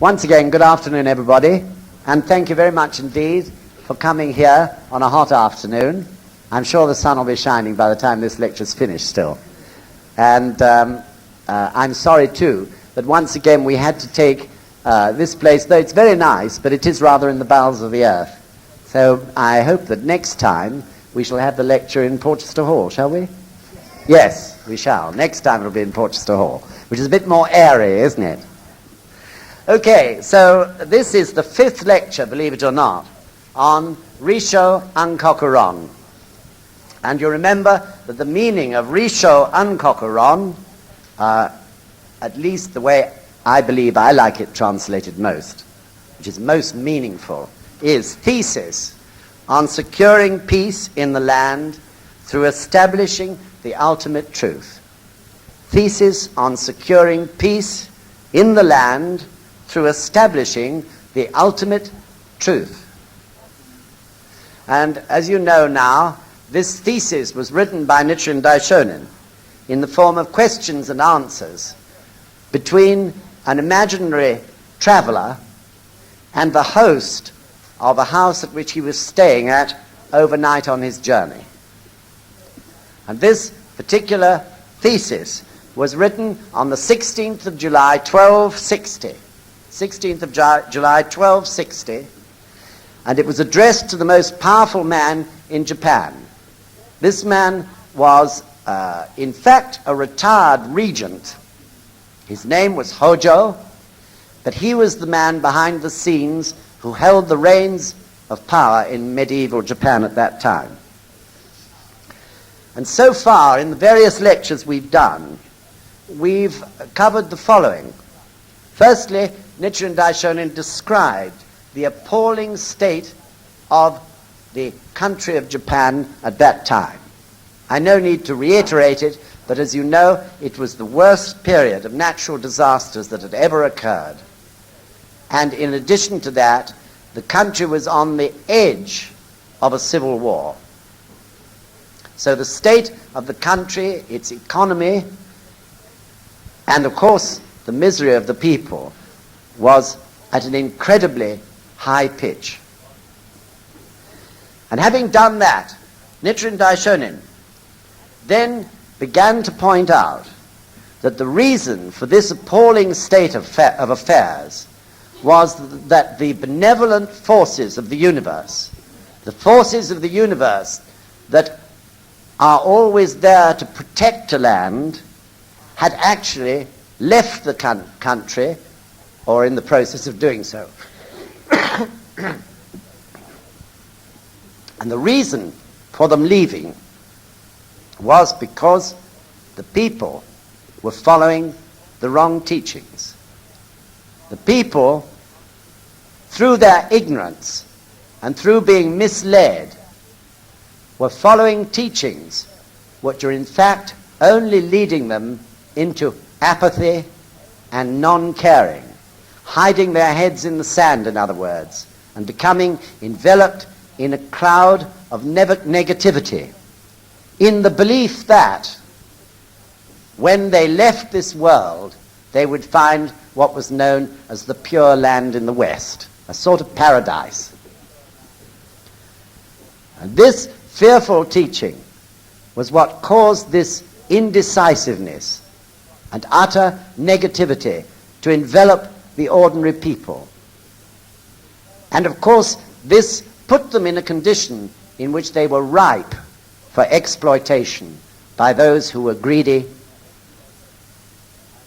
Once again, good afternoon, everybody, and thank you very much indeed for coming here on a hot afternoon. I'm sure the sun will be shining by the time this lecture's finished still. And I'm sorry, too, that once again we had to take this place, though it's very nice, but it is rather in the bowels of the earth. So I hope that next time we shall have the lecture in Porchester Hall, shall we? Yes, we shall. Next time it'll be in Porchester Hall, which is a bit more airy, isn't it? Okay, so this is the fifth lecture, believe it or not, on RISSHO ANKOKU RON. And you remember that the meaning of RISSHO ANKOKU RON, at least the way I believe I like it translated most, which is most meaningful, is thesis on securing peace in the land through establishing the ultimate truth. Thesis on securing peace in the land through establishing the ultimate truth. And as you know now, this thesis was written by Nichiren Daishonin in the form of questions and answers between an imaginary traveler and the host of a house at which he was staying at overnight on his journey. And this particular thesis was written on the 16th of July, 1260. 16th of July, 1260. And it was addressed to the most powerful man in Japan. This man was, in fact, a retired regent. His name was Hojo, but he was the man behind the scenes who held the reins of power in medieval Japan at that time. And so far, in the various lectures we've done, we've covered the following. Firstly, Nichiren Daishonin described the appalling state of the country of Japan at that time. I no need to reiterate it, but as you know, it was the worst period of natural disasters that had ever occurred. And in addition to that, the country was on the edge of a civil war. So the state of the country, its economy, and of course the misery of the people was at an incredibly high pitch. And having done that, Nichiren Daishonin then began to point out that the reason for this appalling state of affairs was that the benevolent forces of the universe, the forces of the universe that are always there to protect a land, had actually left the country, or in the process of doing so. And the reason for them leaving was because the people were following the wrong teachings. The people, through their ignorance and through being misled, were following teachings which are in fact only leading them into apathy and non-caring, hiding their heads in the sand, in other words, and becoming enveloped in a cloud of negativity, in the belief that when they left this world, they would find what was known as the Pure Land in the West, a sort of paradise. And this fearful teaching was what caused this indecisiveness and utter negativity to envelop the ordinary people. And of course, this put them in a condition in which they were ripe for exploitation by those who were greedy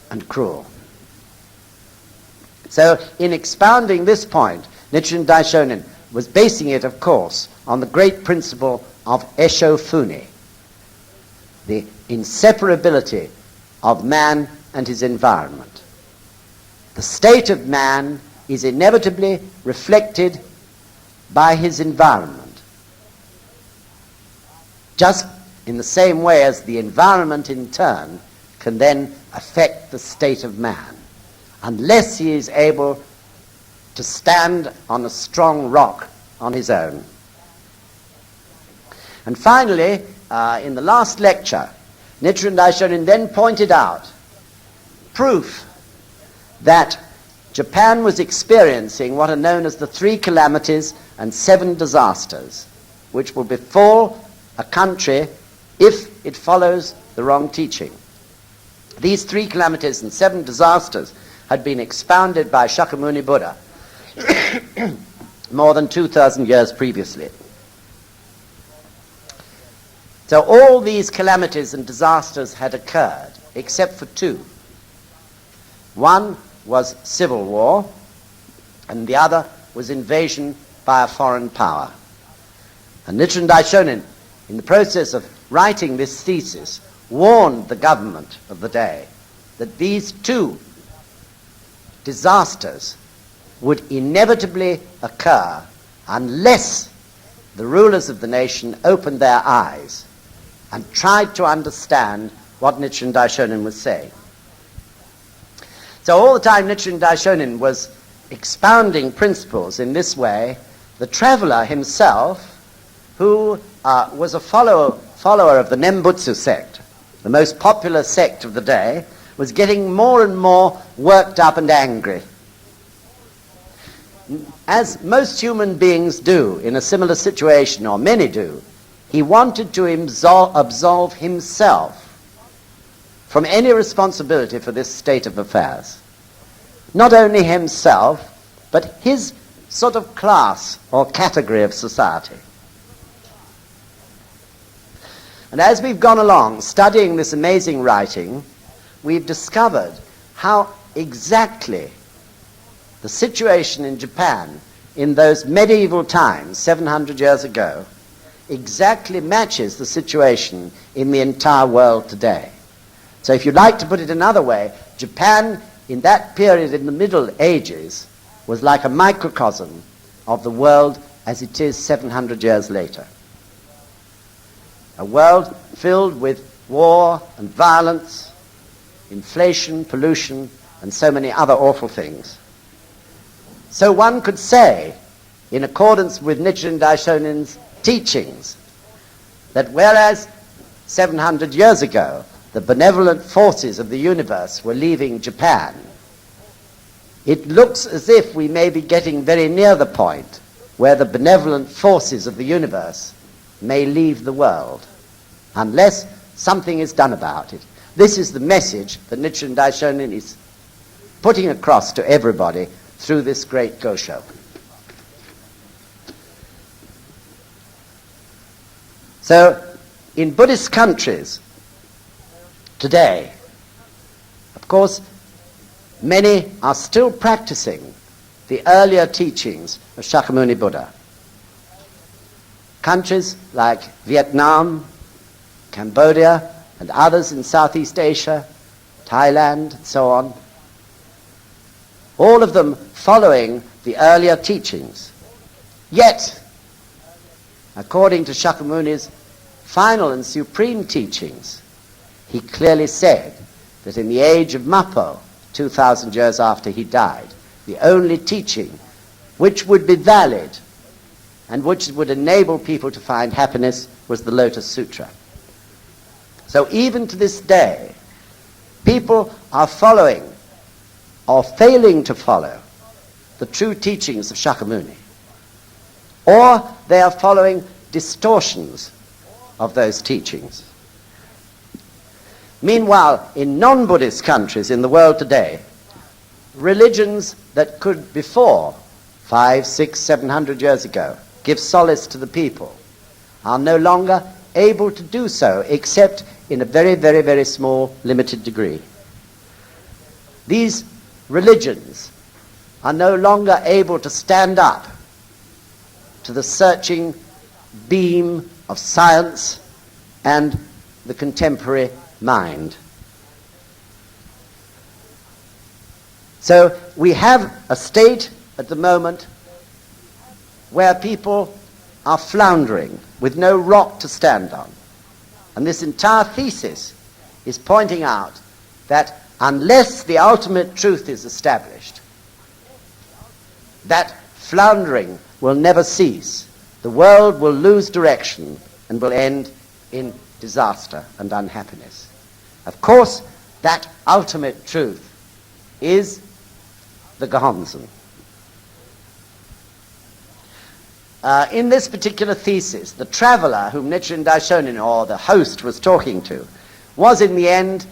and cruel. So, in expounding this point, Nichiren Daishonin was basing it, of course, on the great principle of Esho Funi, the inseparability of man and his environment. The state of man is inevitably reflected by his environment, just in the same way as the environment in turn can then affect the state of man, unless he is able to stand on a strong rock on his own. And finally, in the last lecture, Nichiren Daishonin then pointed out proof that Japan was experiencing what are known as the 3 calamities and 7 disasters, which will befall a country if it follows the wrong teaching. These 3 calamities and 7 disasters had been expounded by Shakyamuni Buddha more than 2,000 years previously. So all these calamities and disasters had occurred, except for 2. One was civil war, and the other was invasion by a foreign power. And Nichiren Daishonin, in the process of writing this thesis, warned the government of the day that these 2 disasters would inevitably occur unless the rulers of the nation opened their eyes and tried to understand what Nichiren Daishonin was saying. So all the time Nichiren Daishonin was expounding principles in this way, the traveler himself, who was a follower of the Nembutsu sect, the most popular sect of the day, was getting more and more worked up and angry. As most human beings do in a similar situation, or many do, he wanted to absolve himself from any responsibility for this state of affairs. Not only himself, but his sort of class or category of society. And as we've gone along studying this amazing writing, we've discovered how exactly the situation in Japan in those medieval times, 700 years ago, exactly matches the situation in the entire world today. So if you'd like to put it another way, Japan in that period in the Middle Ages was like a microcosm of the world as it is 700 years later. A world filled with war and violence, inflation, pollution, and so many other awful things. So one could say, in accordance with Nichiren Daishonin's teachings, that whereas 700 years ago the benevolent forces of the universe were leaving Japan, it looks as if we may be getting very near the point where the benevolent forces of the universe may leave the world, unless something is done about it. This is the message that Nichiren Daishonin is putting across to everybody through this great gosho. So, in Buddhist countries today, of course, many are still practicing the earlier teachings of Shakyamuni Buddha. Countries like Vietnam, Cambodia, and others in Southeast Asia, Thailand, and so on, all of them following the earlier teachings. Yet, according to Shakyamuni's final and supreme teachings, he clearly said that in the age of Mappo, 2,000 years after he died, the only teaching which would be valid and which would enable people to find happiness was the Lotus Sutra. So even to this day, people are following or failing to follow the true teachings of Shakyamuni, or they are following distortions of those teachings. Meanwhile, in non-Buddhist countries in the world today, religions that could before 500, 600, 700 years ago give solace to the people are no longer able to do so except in a very, very, very small, limited degree. These religions are no longer able to stand up to the searching beam of science and the contemporary mind. So we have a state at the moment where people are floundering with no rock to stand on. And this entire thesis is pointing out that unless the ultimate truth is established, that floundering will never cease. The world will lose direction and will end in disaster and unhappiness. Of course, that ultimate truth is the Gehonzen. In this particular thesis, the traveler whom Nichiren Daishonin, or the host, was talking to, was in the end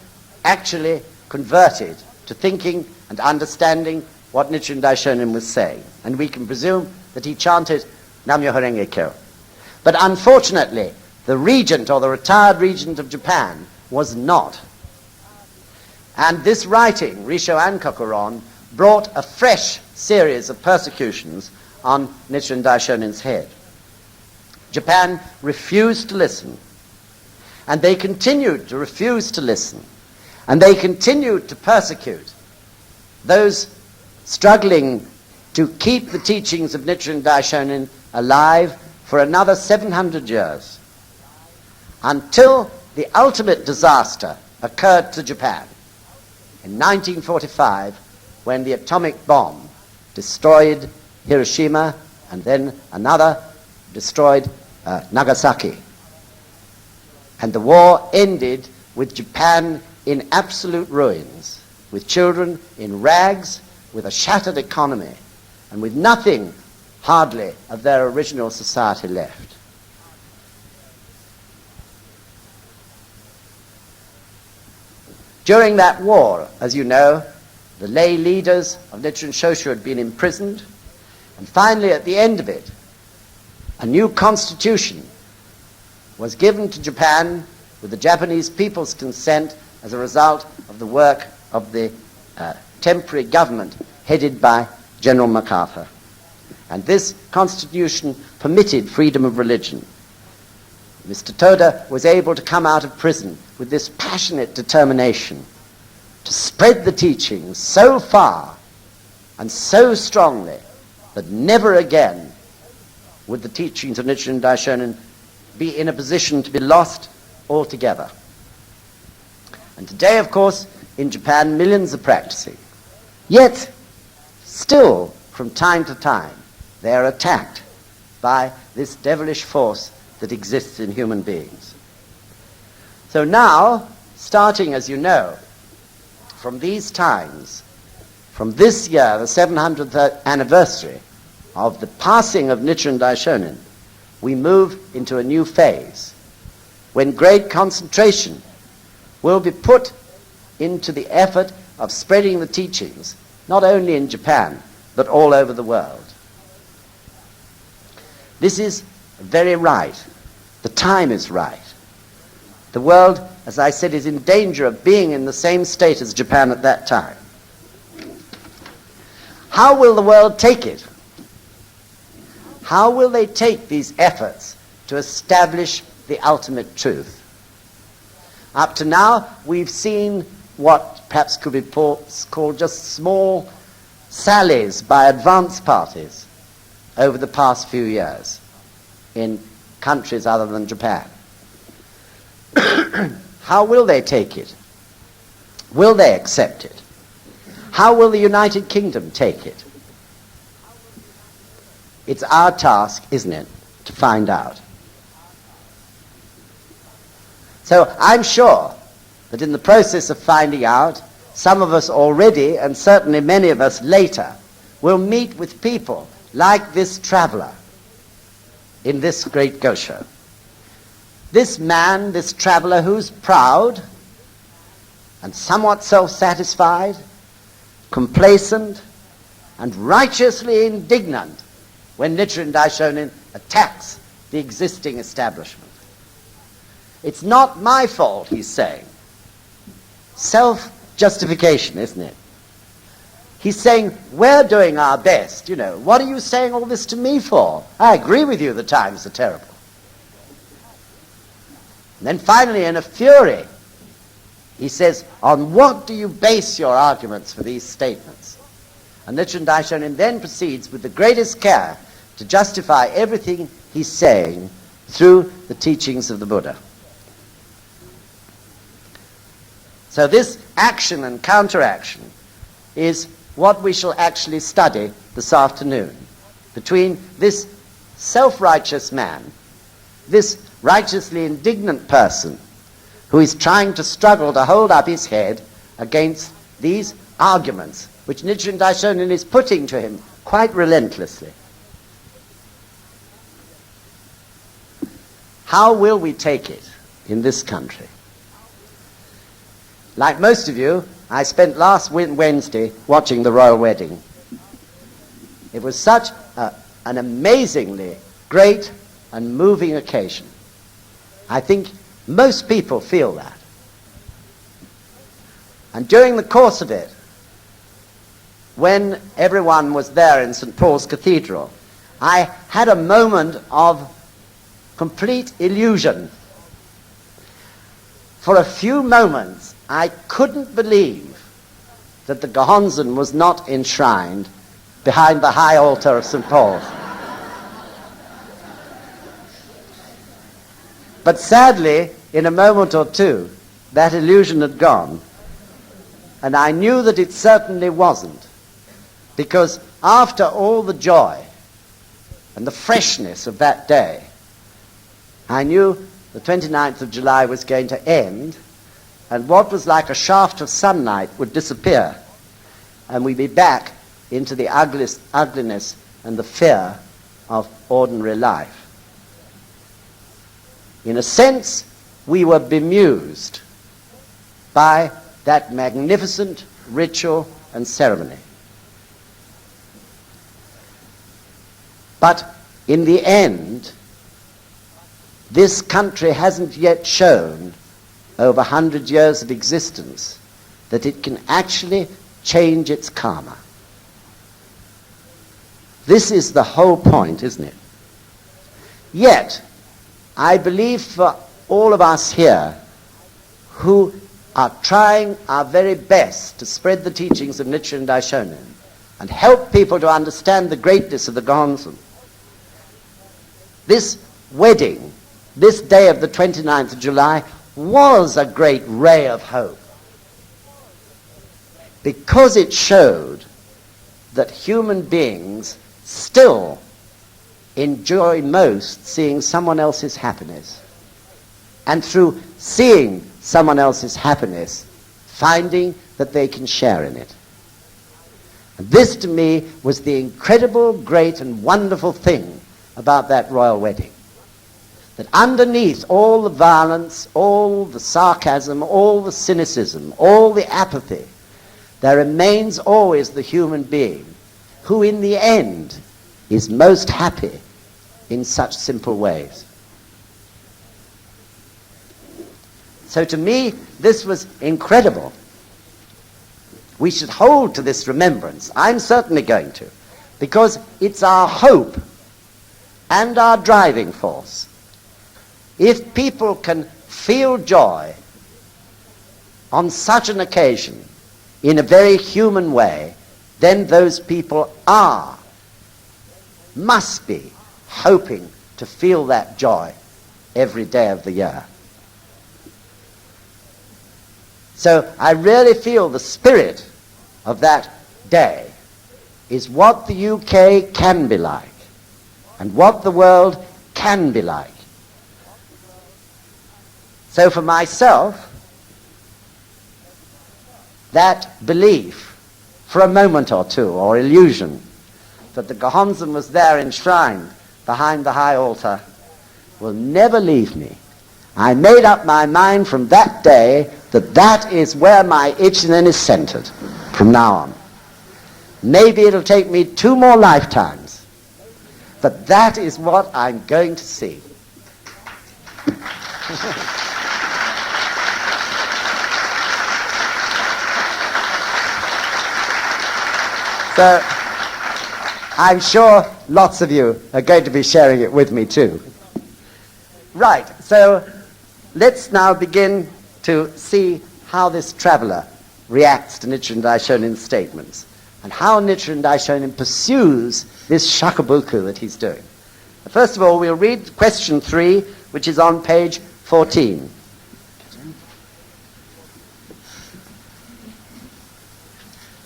actually converted to thinking and understanding what Nichiren Daishonin was saying. And we can presume that he chanted Nam-myoho Renge Kyo. But unfortunately, the regent, or the retired regent of Japan, was not. And this writing, RISSHO ANKOKU RON, brought a fresh series of persecutions on Nichiren Daishonin's head. Japan refused to listen, and they continued to refuse to listen, and they continued to persecute those struggling to keep the teachings of Nichiren Daishonin alive for another 700 years, until the ultimate disaster occurred to Japan in 1945, when the atomic bomb destroyed Hiroshima, and then another destroyed Nagasaki. And the war ended with Japan in absolute ruins, with children in rags, with a shattered economy, and with nothing, hardly, of their original society left. During that war, as you know, the lay leaders of Nichiren Shoshu had been imprisoned, and finally, at the end of it, a new constitution was given to Japan with the Japanese people's consent as a result of the work of the temporary government headed by General MacArthur. And this constitution permitted freedom of religion. Mr. Toda was able to come out of prison with this passionate determination to spread the teachings so far and so strongly that never again would the teachings of Nichiren Daishonin be in a position to be lost altogether. And today, of course, in Japan, millions are practicing. Yet, still, from time to time, they are attacked by this devilish force that exists in human beings. So now, starting, as you know, from these times, from this year, the 700th anniversary of the passing of Nichiren Daishonin, we move into a new phase when great concentration will be put into the effort of spreading the teachings, not only in Japan, but all over the world. This is very right. The time is right. The world, as I said, is in danger of being in the same state as Japan at that time. How will the world take it? How will they take these efforts to establish the ultimate truth? Up to now, we've seen what perhaps could be called just small sallies by advance parties over the past few years in countries other than Japan. How will they take it? Will they accept it? How will the United Kingdom take it? It's our task, isn't it, to find out. So I'm sure that in the process of finding out, some of us already, and certainly many of us later, will meet with people like this traveler in this great gosho. This man, this traveler, who's proud and somewhat self-satisfied, complacent, and righteously indignant when Nichiren Daishonin attacks the existing establishment. It's not my fault, he's saying. Self-justification, isn't it? He's saying, we're doing our best, you know. What are you saying all this to me for? I agree with you, the times are terrible. And then finally, in a fury, he says, on what do you base your arguments for these statements? And Nichiren Daishonin then proceeds with the greatest care to justify everything he's saying through the teachings of the Buddha. So this action and counteraction is what we shall actually study this afternoon, between this self-righteous man, this righteously indignant person who is trying to struggle to hold up his head against these arguments which Nichiren Daishonin is putting to him quite relentlessly. How will we take it in this country? Like most of you, I spent last Wednesday watching the royal wedding. It was such an amazingly great and moving occasion. I think most people feel that. And during the course of it, when everyone was there in St. Paul's Cathedral, I had a moment of complete illusion. For a few moments, I couldn't believe that the Gohonzon was not enshrined behind the high altar of St. Paul's. But sadly, in a moment or two, that illusion had gone. And I knew that it certainly wasn't. Because after all the joy and the freshness of that day, I knew the 29th of July was going to end, and what was like a shaft of sunlight would disappear, and we'd be back into the ugliness and the fear of ordinary life. In a sense, we were bemused by that magnificent ritual and ceremony. But in the end, this country hasn't yet shown, over 100 years of existence, that it can actually change its karma. This is the whole point, isn't it? Yet, I believe for all of us here who are trying our very best to spread the teachings of Nichiren Daishonin and help people to understand the greatness of the Gohonzon, this wedding, this day of the 29th of July, was a great ray of hope, because it showed that human beings still enjoy most seeing someone else's happiness, and through seeing someone else's happiness, finding that they can share in it. And this to me was the incredible, great and wonderful thing about that royal wedding. That underneath all the violence, all the sarcasm, all the cynicism, all the apathy, there remains always the human being who in the end is most happy in such simple ways. So to me, this was incredible. We should hold to this remembrance. I'm certainly going to, because it's our hope and our driving force. If people can feel joy on such an occasion in a very human way, then those people must be hoping to feel that joy every day of the year. So I really feel the spirit of that day is what the UK can be like and what the world can be like. So for myself, that belief for a moment or two, or illusion, that the Gohonzon was there enshrined behind the high altar, will never leave me. I made up my mind from that day that that is where my Ichinen is centered from now on. Maybe it'll take me 2 more lifetimes, but that is what I'm going to see. So I'm sure lots of you are going to be sharing it with me too. Right, so let's now begin to see how this traveler reacts to Nichiren Daishonin's statements and how Nichiren Daishonin pursues this shakubuku that he's doing. First of all, we'll read question 3, which is on page 14.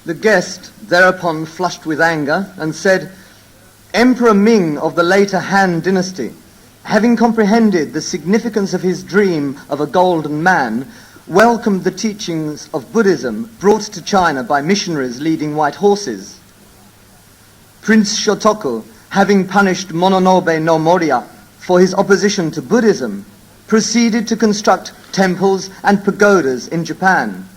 The guest thereupon flushed with anger and said, Emperor Ming of the later Han dynasty, having comprehended the significance of his dream of a golden man, welcomed the teachings of Buddhism brought to China by missionaries leading white horses. Prince Shotoku, having punished Mononobe no Moriya for his opposition to Buddhism, proceeded to construct temples and pagodas in Japan.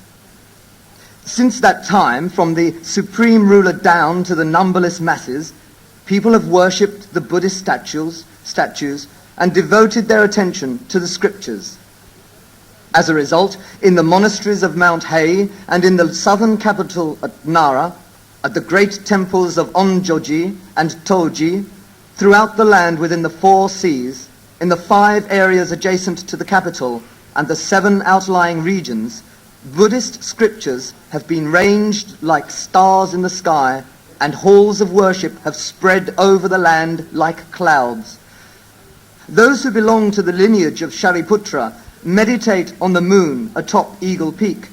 Since that time, from the supreme ruler down to the numberless masses, people have worshipped the Buddhist statues and devoted their attention to the scriptures. As a result, in the monasteries of Mount Hei and in the southern capital at Nara, at the great temples of Onjoji and Toji, throughout the land within the 4 seas, in the 5 areas adjacent to the capital and the 7 outlying regions, Buddhist scriptures have been ranged like stars in the sky, and halls of worship have spread over the land like clouds. Those who belong to the lineage of Shariputra meditate on the moon atop Eagle Peak,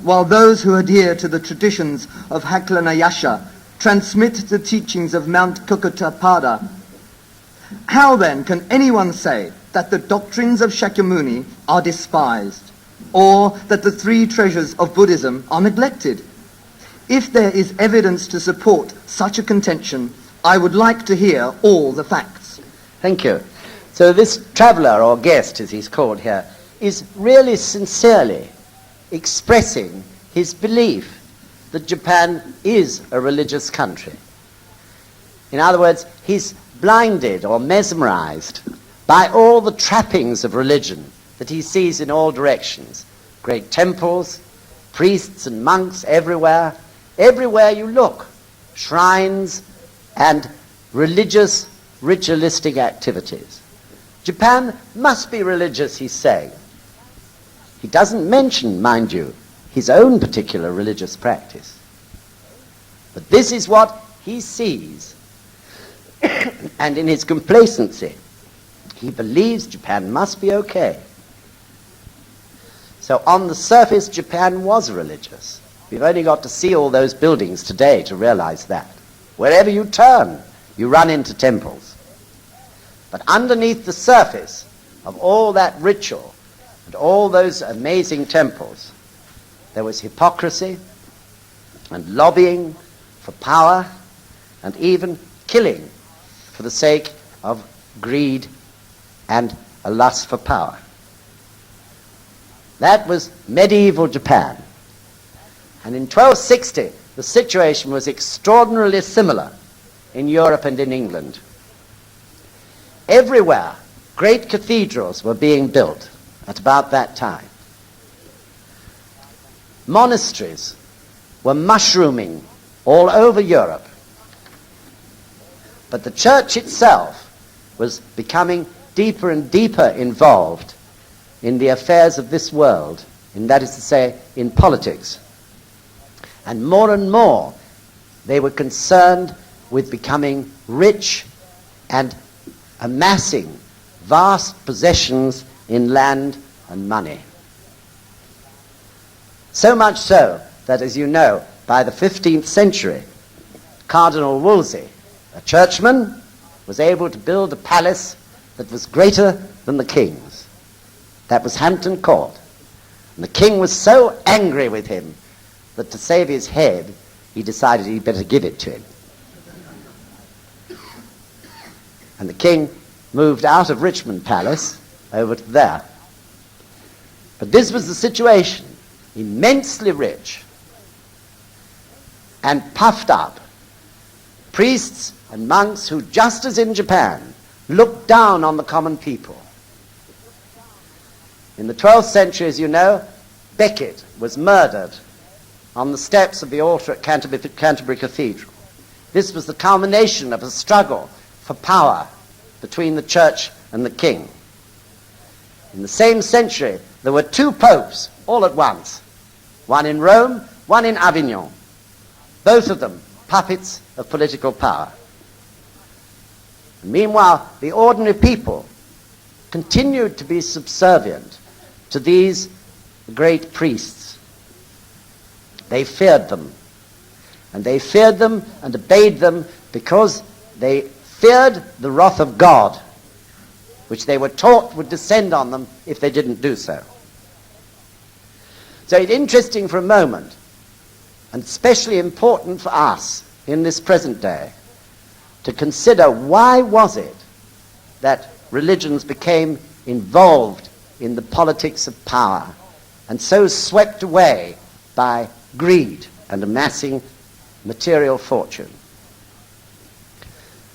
while those who adhere to the traditions of Haklanayasha transmit the teachings of Mount Kukutapada. How then can anyone say that the doctrines of Shakyamuni are despised, or that the 3 treasures of Buddhism are neglected? If there is evidence to support such a contention, I would like to hear all the facts. Thank you. So this traveller, or guest as he's called here, is really sincerely expressing his belief that Japan is a religious country. In other words, he's blinded or mesmerized by all the trappings of religion that he sees in all directions. Great temples, priests and monks everywhere. Everywhere you look, shrines and religious, ritualistic activities. Japan must be religious, he's saying. He doesn't mention, mind you, his own particular religious practice. But this is what he sees. And in his complacency, he believes Japan must be okay. So on the surface, Japan was religious. We've only got to see all those buildings today to realize that. Wherever you turn, you run into temples. But underneath the surface of all that ritual and all those amazing temples, there was hypocrisy and lobbying for power and even killing for the sake of greed and a lust for power. That was medieval Japan. And in 1260, the situation was extraordinarily similar in Europe and in England. Everywhere, great cathedrals were being built at about that time. Monasteries were mushrooming all over Europe. But the church itself was becoming deeper and deeper involved in the affairs of this world, and that is to say, in politics. And more, they were concerned with becoming rich and amassing vast possessions in land and money. So much so that, as you know, by the 15th century, Cardinal Wolsey, a churchman, was able to build a palace that was greater than the king's. That was Hampton Court. And the king was so angry with him that to save his head, he decided he'd better give it to him. And the king moved out of Richmond Palace over to there. But this was the situation. Immensely rich and puffed up. Priests and monks who, just as in Japan, looked down on the common people. In the 12th century, as you know, Becket was murdered on the steps of the altar at Canterbury Cathedral. This was the culmination of a struggle for power between the church and the king. In the same century, there were 2 popes all at once, one in Rome, one in Avignon, both of them puppets of political power. And meanwhile, the ordinary people continued to be subservient to these great priests. They feared them. And they feared them and obeyed them because they feared the wrath of God, which they were taught would descend on them if they didn't do so. So it's interesting for a moment, and especially important for us in this present day, to consider why was it that religions became involved in the politics of power and so swept away by greed and amassing material fortune.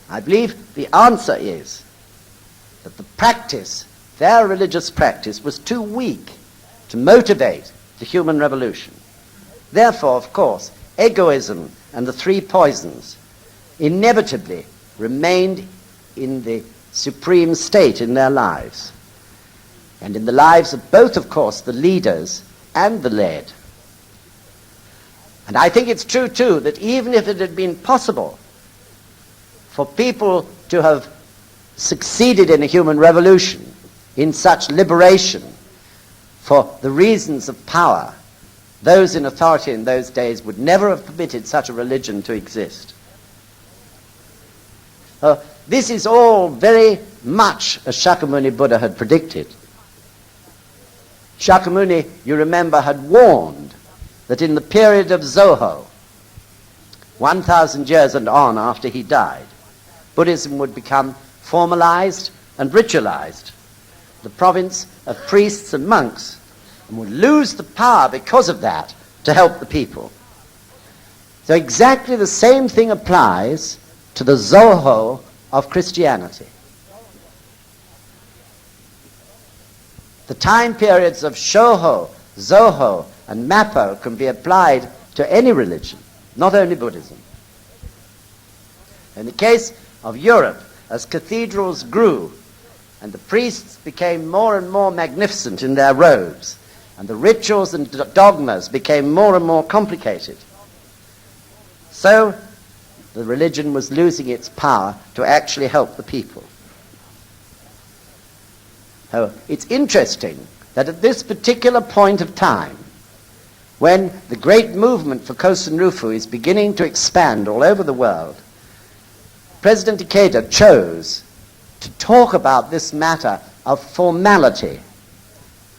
I believe the answer is that the practice, their religious practice, was too weak to motivate the human revolution. Therefore, of course, egoism and the three poisons inevitably remained in the supreme state in their lives, and in the lives of both, of course, the leaders and the led. And I think it's true, too, that even if it had been possible for people to have succeeded in a human revolution, in such liberation for the reasons of power, those in authority in those days would never have permitted such a religion to exist. This is all very much as Shakyamuni Buddha had predicted. Shakyamuni, you remember, had warned that in the period of Zoho, 1,000 years and on after he died, Buddhism would become formalized and ritualized, the province of priests and monks, and would lose the power because of that to help the people. So exactly the same thing applies to the Zoho of Christianity. The time periods of Shoho, Zoho, and Mappo can be applied to any religion, not only Buddhism. In the case of Europe, as cathedrals grew and the priests became more and more magnificent in their robes, and the rituals and dogmas became more and more complicated, so the religion was losing its power to actually help the people. So it's interesting that at this particular point of time, when the great movement for Kosen Rufu is beginning to expand all over the world, President Ikeda chose to talk about this matter of formality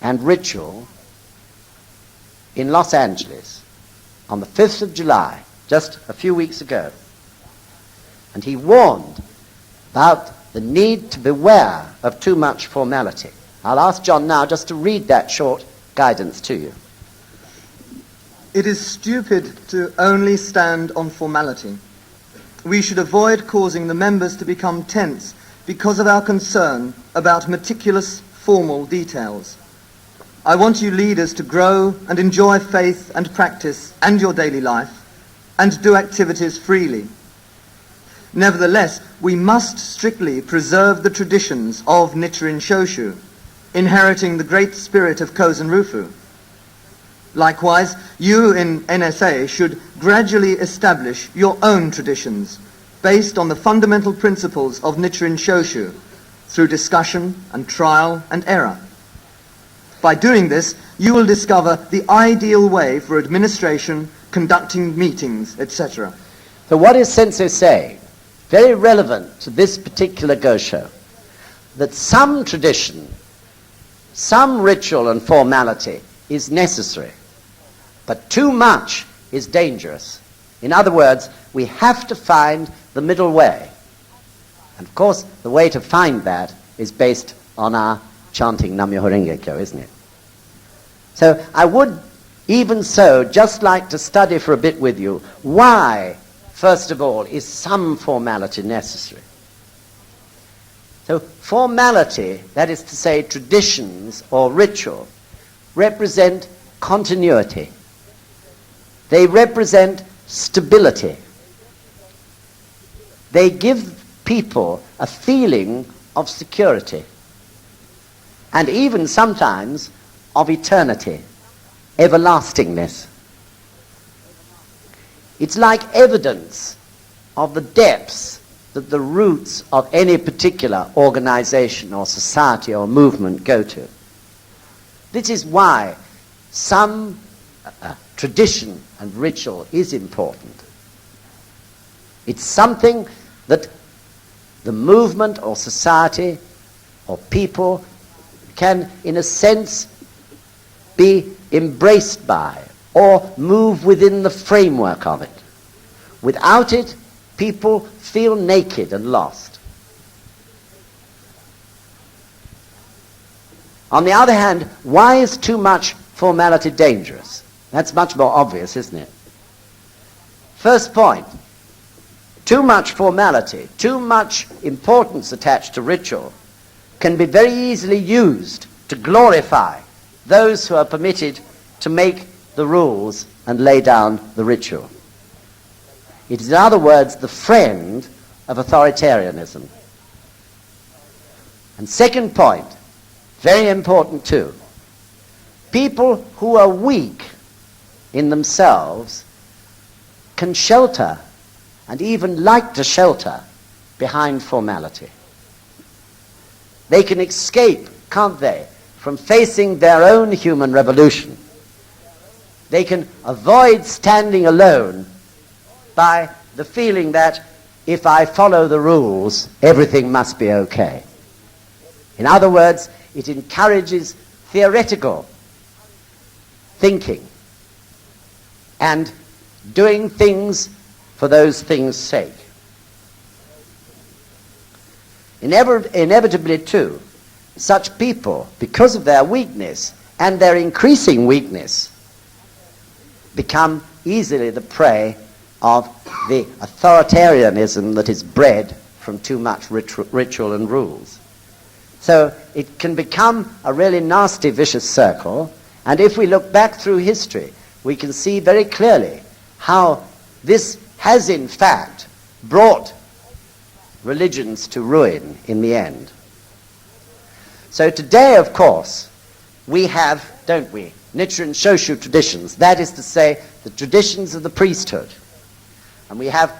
and ritual in Los Angeles on the 5th of July, just a few weeks ago. And he warned about the need to beware of too much formality. I'll ask John now just to read that short guidance to you. It is stupid to only stand on formality. We should avoid causing the members to become tense because of our concern about meticulous formal details. I want you leaders to grow and enjoy faith and practice and your daily life and do activities freely. Nevertheless, we must strictly preserve the traditions of Nichiren Shoshu, inheriting the great spirit of Kosen Rufu. Likewise, you in NSA should gradually establish your own traditions based on the fundamental principles of Nichiren Shoshu through discussion and trial and error. By doing this, you will discover the ideal way for administration, conducting meetings, etc. So what is Sensei saying? Very relevant to this particular gosho, that some tradition, some ritual and formality is necessary, but too much is dangerous. In other words, we have to find the middle way. And of course, the way to find that is based on our chanting Nam-myoho Renge Kyo, isn't it? So I would, even so, just like to study for a bit with you why, first of all, is some formality necessary. So formality, that is to say traditions or ritual, represent continuity. They represent stability. They give people a feeling of security, and even sometimes of eternity, everlastingness. It's like evidence of the depths that the roots of any particular organization or society or movement go to. This is why some tradition and ritual is important. It's something that the movement or society or people can, in a sense, be embraced by, or move within the framework of it. Without it, people feel naked and lost. On the other hand, why is too much formality dangerous? That's much more obvious, isn't it? First point, too much formality, too much importance attached to ritual can be very easily used to glorify those who are permitted to make the rules and lay down the ritual. It is, in other words, the friend of authoritarianism. And second point, very important too, people who are weak in themselves can shelter, and even like to shelter, behind formality. They can escape, can't they, from facing their own human revolution. They can avoid standing alone by the feeling that if I follow the rules, everything must be okay. In other words, it encourages theoretical thinking and doing things for those things' sake. Inevitably, too, such people, because of their weakness and their increasing weakness, become easily the prey of the authoritarianism that is bred from too much ritual and rules. So it can become a really nasty, vicious circle, and if we look back through history, we can see very clearly how this has in fact brought religions to ruin in the end. So today, of course, we have, don't we, Nichiren Shoshu traditions, that is to say, the traditions of the priesthood. And we have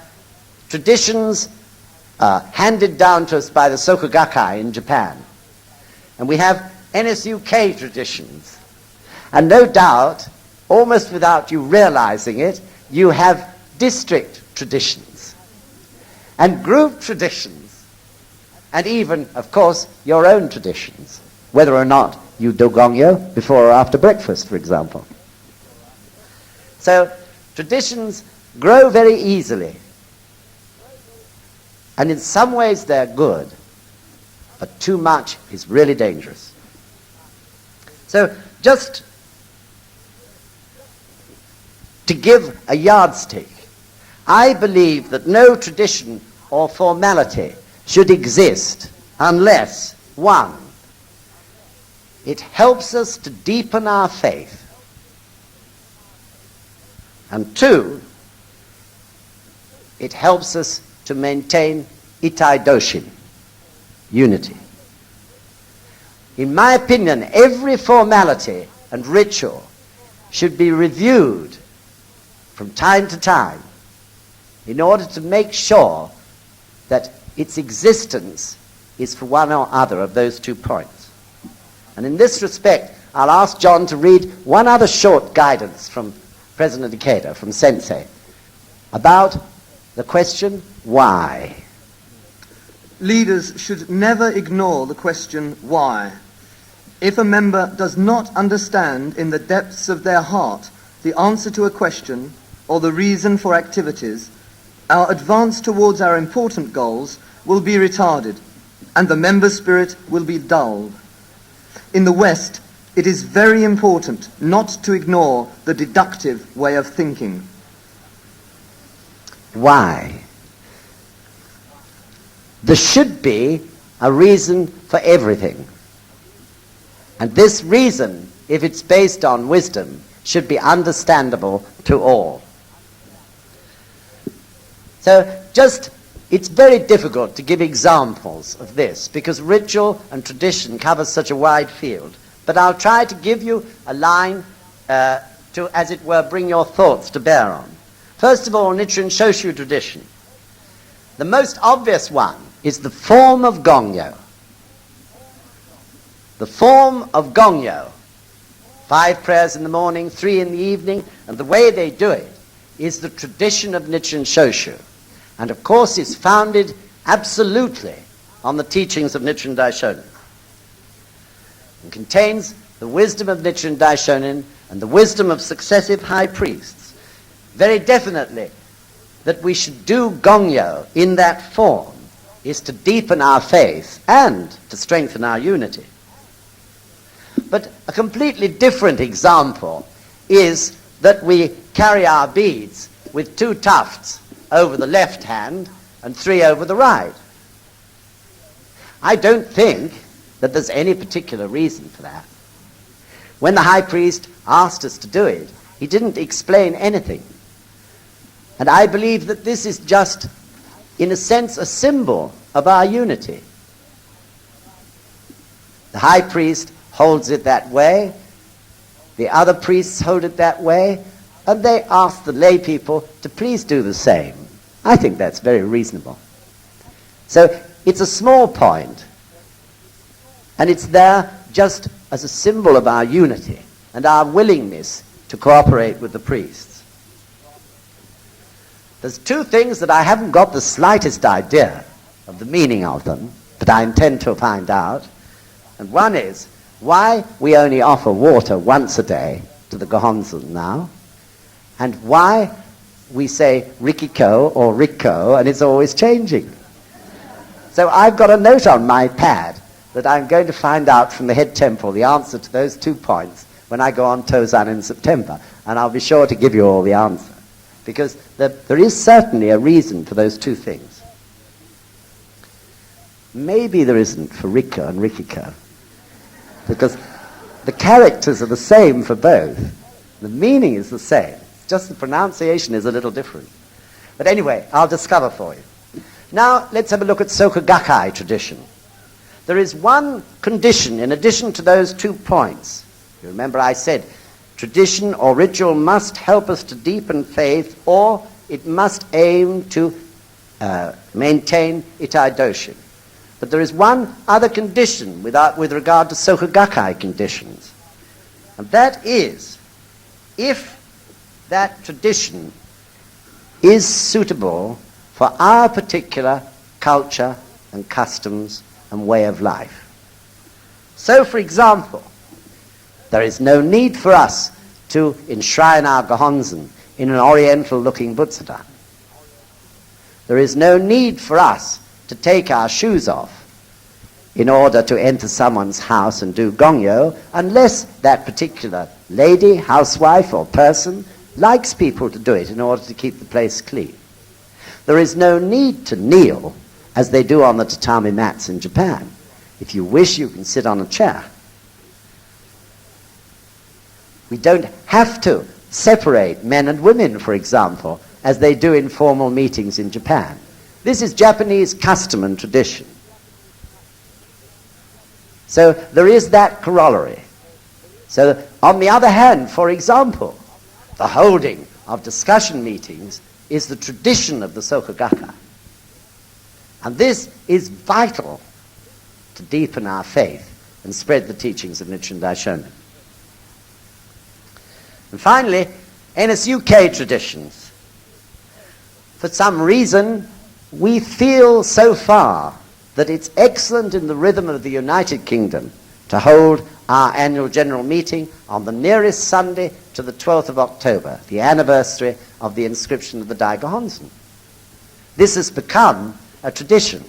traditions handed down to us by the Soka Gakkai in Japan. And we have NSUK traditions. And no doubt, almost without you realizing it, you have district traditions and group traditions, and even, of course, your own traditions, whether or not you do gongyo before or after breakfast, for example. So traditions grow very easily, and in some ways they're good, but too much is really dangerous. So just to give a yardstick, I believe that no tradition or formality should exist unless, one, it helps us to deepen our faith, and two, it helps us to maintain itai doshin, unity. In my opinion, every formality and ritual should be reviewed from time to time in order to make sure that its existence is for one or other of those 2 points. And in this respect, I'll ask John to read one other short guidance from President Ikeda, from Sensei, about the question, why? Leaders should never ignore the question, why? If a member does not understand in the depths of their heart the answer to a question or the reason for activities, our advance towards our important goals will be retarded, and the member spirit will be dulled. In the West, it is very important not to ignore the deductive way of thinking. Why? There should be a reason for everything. And this reason, if it's based on wisdom, should be understandable to all. So it's very difficult to give examples of this because ritual and tradition covers such a wide field. But I'll try to give you a line to, as it were, bring your thoughts to bear on. First of all, Nichiren Shoshu tradition. The most obvious one is the form of gongyo. The form of gongyo, 5 prayers in the morning, 3 in the evening, and the way they do it is the tradition of Nichiren Shoshu. And of course is founded absolutely on the teachings of Nichiren Daishonin. It contains the wisdom of Nichiren Daishonin and the wisdom of successive high priests, very definitely that we should do gongyo in that form is to deepen our faith and to strengthen our unity. But a completely different example is that we carry our beads with 2 tufts over the left hand and 3 over the right. I don't think that there's any particular reason for that. When the high priest asked us to do it, he didn't explain anything. And I believe that this is just, in a sense, a symbol of our unity. The high priest holds it that way, the other priests hold it that way, and they ask the lay people to please do the same. I think that's very reasonable. So it's a small point, and it's there just as a symbol of our unity and our willingness to cooperate with the priests. There's 2 things that I haven't got the slightest idea of the meaning of them, but I intend to find out. And one is why we only offer water once a day to the Gohonzon now, and why we say Rikiko or Rikko, and it's always changing. So I've got a note on my pad that I'm going to find out from the head temple the answer to those 2 points when I go on Tozan in September, and I'll be sure to give you all the answer, because there is certainly a reason for those 2 things. Maybe there isn't for Rikko and Rikiko, because the characters are the same for both. The meaning is the same. Just the pronunciation is a little different. But anyway, I'll discover for you. Now, let's have a look at Soka Gakkai tradition. There is one condition in addition to those 2 points. You remember I said tradition or ritual must help us to deepen faith, or it must aim to maintain itai doshin. But there is one other condition with regard to Soka Gakkai conditions. And that is, if that tradition is suitable for our particular culture and customs and way of life. So, for example, there is no need for us to enshrine our Gohonzon in an oriental-looking Butsudan. There is no need for us to take our shoes off in order to enter someone's house and do gongyo, unless that particular lady, housewife, or person likes people to do it in order to keep the place clean. There is no need to kneel, as they do on the tatami mats in Japan. If you wish, you can sit on a chair. We don't have to separate men and women, for example, as they do in formal meetings in Japan. This is Japanese custom and tradition. So there is that corollary. So on the other hand, for example, the holding of discussion meetings is the tradition of the Soka Gakkai. And this is vital to deepen our faith and spread the teachings of Nichiren Daishonin. And finally, NSUK traditions. For some reason, we feel so far that it's excellent in the rhythm of the United Kingdom to hold our annual general meeting on the nearest Sunday to the 12th of October, the anniversary of the inscription of the Dai Gohonzon. This has become a tradition.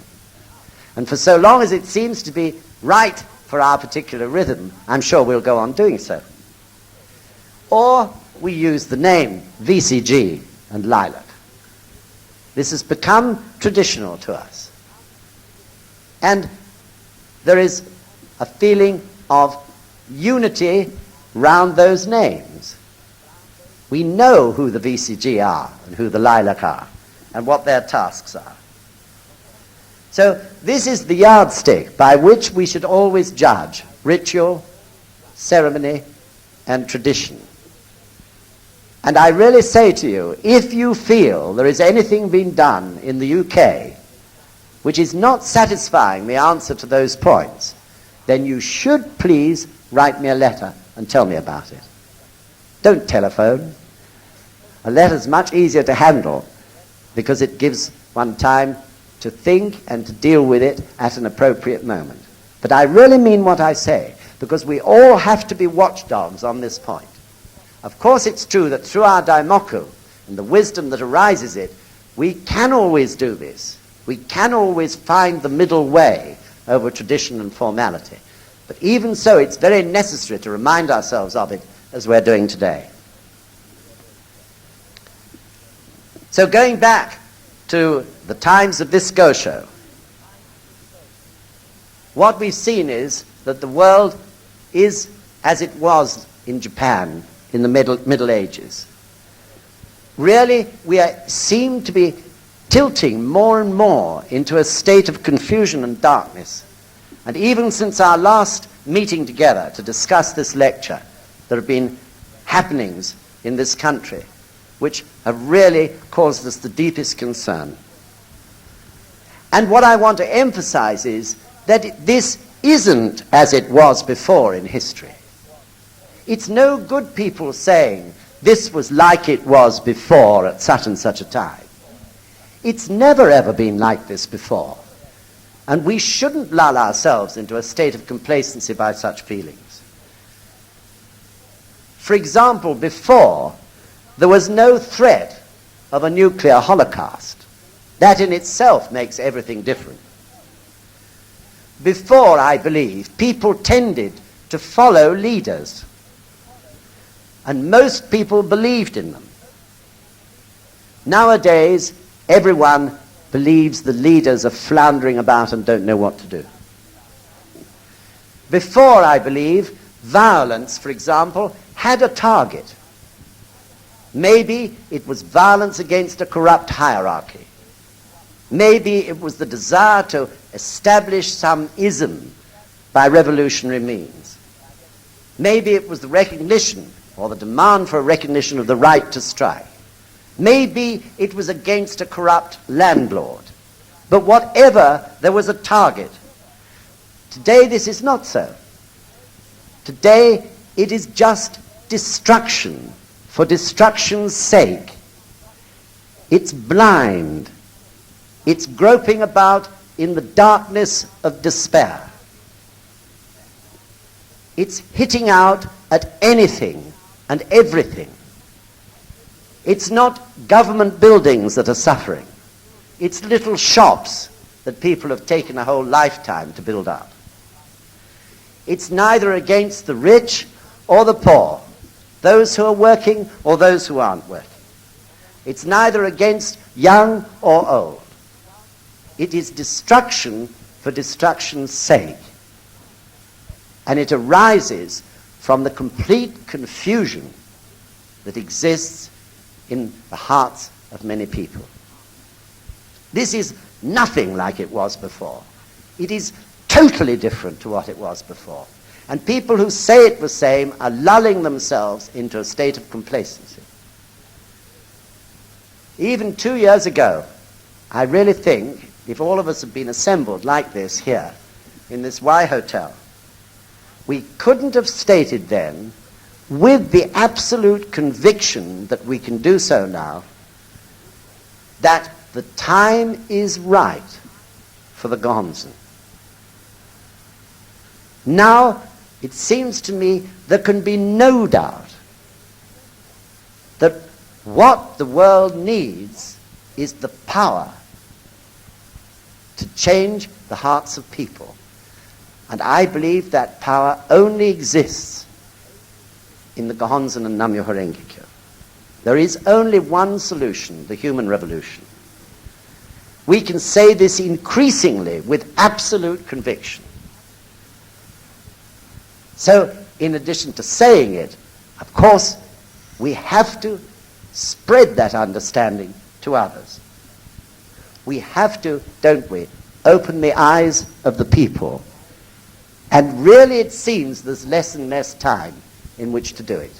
And for so long as it seems to be right for our particular rhythm, I'm sure we'll go on doing so. Or we use the name VCG and lilac. This has become traditional to us. And there is a feeling of unity round those names. We know who the VCG are and who the lilac are and what their tasks are. So this is the yardstick by which we should always judge ritual, ceremony, and tradition. And I really say to you, if you feel there is anything being done in the UK which is not satisfying the answer to those points, then you should please write me a letter and tell me about it. Don't telephone. A letter's much easier to handle because it gives one time to think and to deal with it at an appropriate moment. But I really mean what I say, because we all have to be watchdogs on this point. Of course it's true that through our daimoku and the wisdom that arises it, we can always do this. We can always find the middle way over tradition and formality. But even so, it's very necessary to remind ourselves of it as we're doing today. So going back to the times of this gosho, what we've seen is that the world is as it was in Japan in the Middle Ages. Really, we seem to be tilting more and more into a state of confusion and darkness. And even since our last meeting together to discuss this lecture, there have been happenings in this country which have really caused us the deepest concern. And what I want to emphasize is that this isn't as it was before in history. It's no good people saying this was like it was before at such and such a time. It's never ever been like this before. And we shouldn't lull ourselves into a state of complacency by such feelings. For example, before, there was no threat of a nuclear holocaust. That in itself makes everything different. Before, I believe, people tended to follow leaders. And most people believed in them. Nowadays, everyone believes the leaders are floundering about and don't know what to do. Before, I believe, violence, for example, had a target. Maybe it was violence against a corrupt hierarchy. Maybe it was the desire to establish some ism by revolutionary means. Maybe it was the recognition or the demand for a recognition of the right to strike. Maybe it was against a corrupt landlord. But whatever, there was a target. Today this is not so. Today it is just destruction for destruction's sake. It's blind. It's groping about in the darkness of despair. It's hitting out at anything and everything. It's not government buildings that are suffering. It's little shops that people have taken a whole lifetime to build up. It's neither against the rich or the poor, those who are working or those who aren't working. It's neither against young or old. It is destruction for destruction's sake. And it arises from the complete confusion that exists in the hearts of many people. This is nothing like it was before. It is totally different to what it was before. And people who say it the same are lulling themselves into a state of complacency. Even 2 years ago, I really think, if all of us had been assembled like this here, in this Y Hotel, we couldn't have stated then, with the absolute conviction that we can do so now, that the time is right for the Gonzen. Now, it seems to me there can be no doubt that what the world needs is the power to change the hearts of people. And I believe that power only exists in the Gohonzon and Nam-myoho Renge-kyo. There is only one solution, the human revolution. We can say this increasingly with absolute conviction. So, in addition to saying it, of course, we have to spread that understanding to others. We have to, don't we, open the eyes of the people. And really it seems there's less and less time in which to do it.